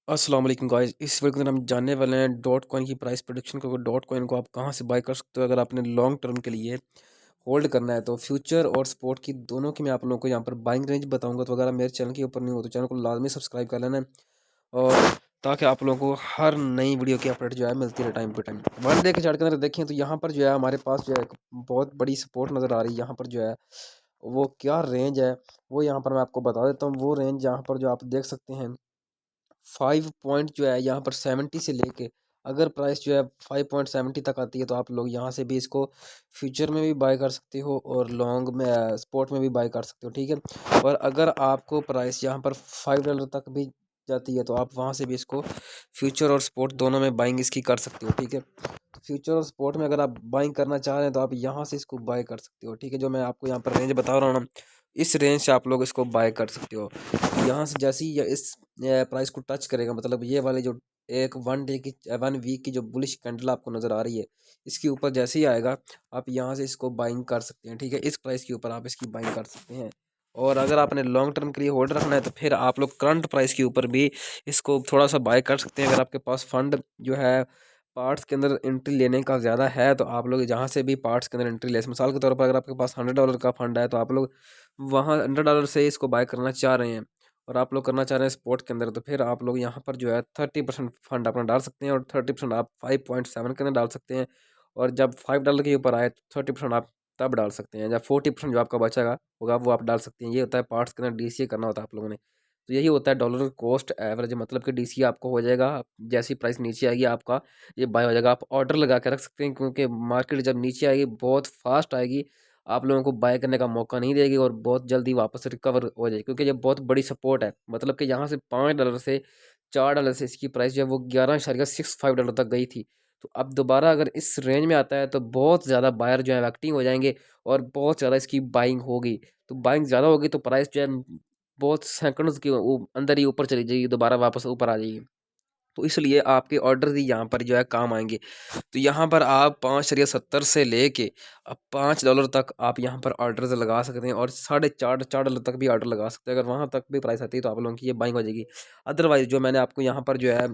अस्सलाम वालेकुम गाइस। इस वीडियो के अंदर हम जानने वाले हैं डॉट कॉइन की प्राइस प्रेडिक्शन को। डॉट कॉइन को आप कहां से बाय कर सकते हो अगर आपने लॉन्ग टर्म के लिए होल्ड करना है। तो फ्यूचर और स्पॉट की दोनों की मैं आप लोगों को यहां पर बाइंग रेंज बताऊंगा। तो अगर आप मेरे चैनल के ऊपर नहीं हो तो चैनल को लाजमी सब्सक्राइब कर लेना है, और ताकि आप लोगों को हर नई वीडियो की अपडेट जो है मिलती रहे time to time. One day के चार्ट के अंदर देखें तो यहाँ पर जो है हमारे पास जो है एक बहुत बड़ी सपोर्ट नज़र आ रही है। यहाँ पर जो है वो क्या रेंज है वो यहाँ पर मैं आपको बता देता हूँ। वो रेंज यहाँ पर जो आप देख सकते हैं 5 पॉइंट जो है यहाँ पर 70 से लेके, अगर प्राइस जो है 5.70 तक आती है तो आप लोग यहाँ से भी इसको फ्यूचर में भी बाय कर सकते हो और लॉन्ग में स्पॉट में भी बाय कर सकते हो, ठीक है। और अगर आपको प्राइस यहाँ पर $5 तक भी जाती है तो आप वहाँ से भी इसको फ्यूचर और स्पॉट दोनों में बाइंग इसकी कर सकते हो, ठीक है। तो फ्यूचर और स्पॉट में अगर आप बाइंग करना चाह रहे हैं तो आप यहाँ से इसको बाय कर सकते हो, ठीक है। जो मैं आपको यहाँ पर रेंज बता रहा हूँ ना, इस रेंज से आप लोग इसको बाय कर सकते हो। यहाँ से जैसे ही इस प्राइस को टच करेगा, मतलब ये वाले जो एक 1 डे की 1 वीक की जो बुलिश कैंडल आपको नज़र आ रही है, इसके ऊपर जैसे ही आएगा आप यहाँ से इसको बाइंग कर सकते हैं, ठीक है। इस प्राइस के ऊपर आप इसकी बाइंग कर सकते हैं। और अगर आपने लॉन्ग टर्म के लिए होल्ड रखना है तो फिर आप लोग करंट प्राइस के ऊपर भी इसको थोड़ा सा बाय कर सकते हैं। अगर आपके पास फंड जो है पार्ट्स के अंदर एंट्री लेने का ज़्यादा है तो आप लोग जहाँ से भी पार्ट्स के अंदर एंट्री ले, मिसाल के तौर पर अगर आपके पास $100 का फंड है तो आप लोग वहाँ $100 से इसको बाय करना चाह रहे हैं और आप लोग करना चाह रहे हैं स्पॉट के अंदर, तो फिर आप लोग यहाँ पर जो है 30% फंड अपना डाल सकते हैं और 30% आप 5.7 के अंदर डाल सकते हैं। और जब $5 के ऊपर आए तो 30% आप तब डाल सकते हैं। जब 40% जो आपका बचेगा होगा वो आप डाल सकते हैं। ये होता है पार्ट्स के अंदर डीसीए करना होता है आप लोगों ने। तो यही होता है डॉलर कॉस्ट एवरेज, मतलब कि डीसीए आपको हो जाएगा जैसी प्राइस नीचे आएगी आपका ये बाय हो जाएगा। आप ऑर्डर लगा के रख सकते हैं क्योंकि मार्केट जब नीचे आएगी बहुत फास्ट आएगी, आप लोगों को बाय करने का मौका नहीं देगी और बहुत जल्दी वापस रिकवर हो जाएगी, क्योंकि ये बहुत बड़ी सपोर्ट है। मतलब कि यहाँ से $5 से $4 से इसकी प्राइस जो है वो 11.65 डॉलर तक गई थी। तो अब दोबारा अगर इस रेंज में आता है तो बहुत ज़्यादा बायर जो है एक्टिंग हो जाएंगे और बहुत ज़्यादा इसकी बाइंग होगी। तो बाइंग ज़्यादा होगी तो प्राइस जो है बहुत सेकंड्स के अंदर ही ऊपर चली जाएगी, दोबारा वापस ऊपर आ जाएगी। तो इसलिए आपके ऑर्डर ही यहाँ पर जो है काम आएंगे। तो यहाँ पर आप 5.70 से लेके अब $5 तक आप यहाँ पर ऑर्डर लगा सकते हैं और 4.5 $4 तक भी ऑर्डर लगा सकते हैं। अगर वहाँ तक भी प्राइस आती है तो आप लोगों की ये बाइंग हो जाएगी। अदरवाइज जो मैंने आपको यहाँ पर जो है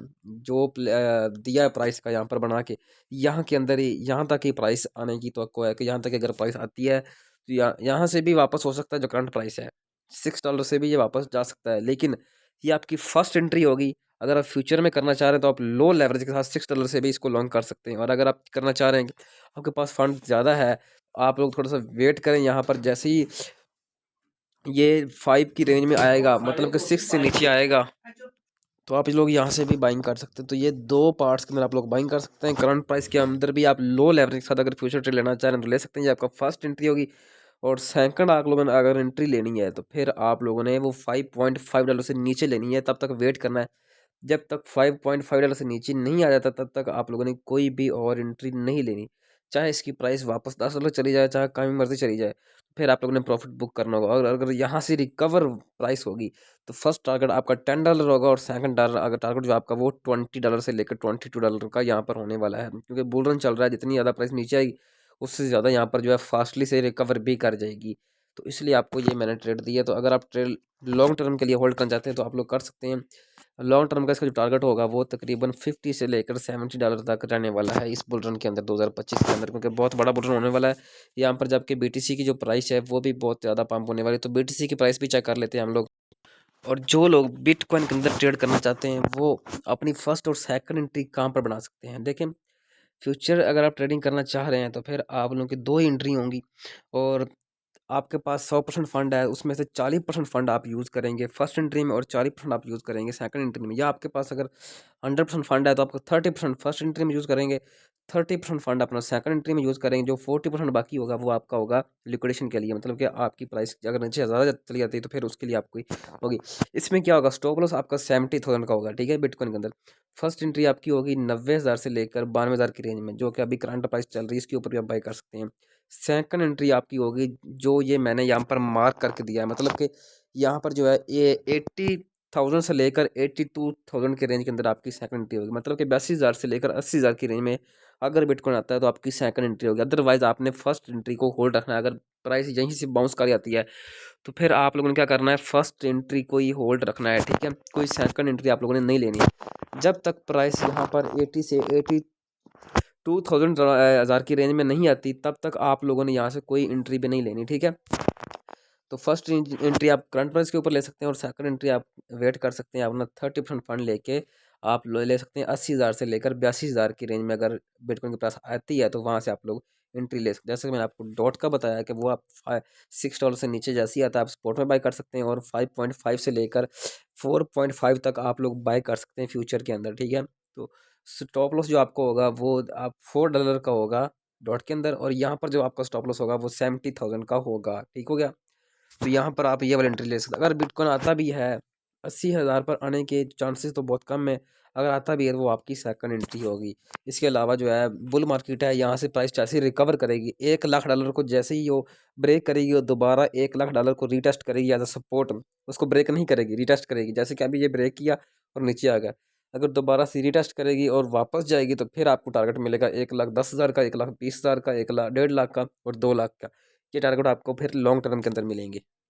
दिया है प्राइस का यहाँ पर बना के, यहाँ के अंदर ही यहाँ तक ही प्राइस आने की तो है कि यहाँ तक अगर प्राइस आती है तो यहाँ से भी वापस हो सकता है। जो करंट प्राइस है $6 से भी ये वापस जा सकता है, लेकिन ये आपकी फर्स्ट एंट्री होगी। अगर आप फ्यूचर में करना चाह रहे हैं तो आप लो लेवरेज के साथ $6 से भी इसको लॉन्ग कर सकते हैं। और अगर आप करना चाह रहे हैं कि आपके पास फंड ज़्यादा है, आप लोग थोड़ा सा वेट करें। यहाँ पर जैसे ही ये 5 की रेंज में आएगा, मतलब कि 6 से नीचे आएगा, तो आप लोग यहाँ से भी बाइंग कर सकते हैं। तो ये दो पार्ट्स के अंदर आप लोग बाइंग कर सकते हैं। करंट प्राइस के अंदर भी आप लो लेवरेज के साथ अगर फ्यूचर ट्रेड लेना चाह रहे हैं तो ले सकते हैं। ये आपका फर्स्ट एंट्री होगी। और सेकंड आप लोगों ने अगर एंट्री लेनी है तो फिर आप लोगों ने वो $5.5 से नीचे लेनी है, तब तक वेट करना है। जब तक $5.5 से नीचे नहीं आ जाता तब तक आप लोगों ने कोई भी और एंट्री नहीं लेनी, चाहे इसकी प्राइस वापस $10 चली जाए, चाहे कहीं मर्जी चली जाए। फिर आप लोगों ने प्रॉफिट बुक करना होगा। और अगर यहाँ से रिकवर प्राइस होगी तो फर्स्ट टारगेट आपका $10 होगा और सेकंड अगर टारगेट जो आपका वो $20 से लेकर $22 का यहाँ पर होने वाला है, क्योंकि बुल रन चल रहा है। जितनी ज़्यादा प्राइस नीचे आएगी उससे ज़्यादा यहाँ पर जो है फास्टली से रिकवर भी कर जाएगी। तो इसलिए आपको ये मैंने ट्रेड दी है। तो अगर आप ट्रेड लॉन्ग टर्म के लिए होल्ड करना चाहते हैं तो आप लोग कर सकते हैं। लॉन्ग टर्म का इसका जो टारगेट होगा वो तकरीबन 50 से लेकर $70 तक रहने वाला है इस बुल रन के अंदर 2025 के अंदर, क्योंकि बहुत बड़ा बुल रन होने वाला है यहाँ पर। जबकि बीटीसी की जो प्राइस है वो भी बहुत ज़्यादा पंप होने वाली है। तो बीटीसी की प्राइस भी चेक कर लेते हैं हम लोग। और जो लोग बिटकॉइन के अंदर ट्रेड करना चाहते हैं वो अपनी फर्स्ट और सेकंड एंट्री कहाँ पर बना सकते हैं, देखें। फ्यूचर अगर आप ट्रेडिंग करना चाह रहे हैं तो फिर आप लोगों की दो एंट्री होंगी। और आपके पास 100% फंड है, उसमें से 40% फंड आप यूज़ करेंगे फर्स्ट एंट्री में और 40% आप यूज़ करेंगे सेकंड एंट्री में। या आपके पास अगर 100% फंड है तो आपको 30% फर्स्ट एंट्री में यूज़ करेंगे, 30% फंड अपना सेकंड एंट्री में यूज़ करेंगे। जो 40% बाकी होगा वो आपका होगा लिक्विडेशन के लिए, मतलब कि आपकी प्राइस अगर नीचे ज़्यादा चली जाती है तो फिर उसके लिए आपको होगी। इसमें क्या होगा, स्टॉप लॉस आपका 70,000 का होगा, ठीक है। बिटकॉइन के अंदर फर्स्ट एंट्री आपकी होगी 90,000 से लेकर 92,000 की रेंज में, जो कि अभी करंट प्राइस चल रही है, इसके ऊपर भी आप बाई कर सकते हैं। सेकंड एंट्री आपकी होगी जो ये मैंने यहाँ पर मार्क करके दिया है, मतलब कि यहाँ पर जो है ये 82,000 से लेकर 82,000 के रेंज के अंदर आपकी सेकंड एंट्री होगी। मतलब कि 82,000 से लेकर 80,000 की रेंज में अगर बिटकॉइन आता है तो आपकी सेकंड एंट्री होगी। अदरवाइज आपने फर्स्ट एंट्री को होल्ड रखना है। अगर प्राइस यहीं से बाउंस कर जाती है तो फिर आप लोगों ने क्या करना है, फर्स्ट एंट्री को ही होल्ड रखना है, ठीक है। कोई सेकंड एंट्री आप लोगों ने नहीं लेनी है। जब तक प्राइस यहाँ पर 80 से 82,000 हज़ार की रेंज में नहीं आती तब तक आप लोगों ने यहाँ से कोई एंट्री भी नहीं लेनी, ठीक है। तो फर्स्ट एंट्री आप करंट प्राइस के ऊपर ले सकते हैं और सेकंड एंट्री आप वेट कर सकते हैं अपना 30% फंड लेके आप ले सकते हैं 80,000 से लेकर 82,000 की रेंज में। अगर बिटकॉइन के पास आती है तो वहाँ से आप लोग एंट्री ले सकते हैं। जैसे कि मैंने आपको डॉट का बताया कि वो आप $6 से नीचे जैसे ही आता है आप स्पॉट में बाय कर सकते हैं और 5.5 से लेकर 4.5 तक आप लोग बाय कर सकते हैं फ्यूचर के अंदर, ठीक है। तो स्टॉप लॉस जो आपको होगा वो आप $4 का होगा डॉट के अंदर, और यहाँ पर जो आपका स्टॉप लॉस होगा वो 70,000 का होगा, ठीक हो गया। तो यहाँ पर आप ये वाला एंट्री ले सकते हैं। अगर बिटकॉइन आता भी है 80,000 पर आने के चांसेस तो बहुत कम है, अगर आता भी है तो वो आपकी सेकंड एंट्री होगी। इसके अलावा जो है बुल मार्केट है, यहाँ से प्राइस जैसे ही रिकवर करेगी $1,00,000 को जैसे ही वो ब्रेक करेगी वो दोबारा $1,00,000 को रीटेस्ट करेगी एज अ सपोर्ट। उसको ब्रेक नहीं करेगी, रीटेस्ट करेगी। जैसे कि अभी ये ब्रेक किया और नीचे आ गया, अगर दोबारा से रीटेस्ट करेगी और वापस जाएगी तो फिर आपको टारगेट मिलेगा 1,10,000 का, 1,20,000 का, 1,00,000 1,50,000 का और 2 लाख का। ये टारगेट आपको फिर लॉन्ग टर्म के अंदर मिलेंगे।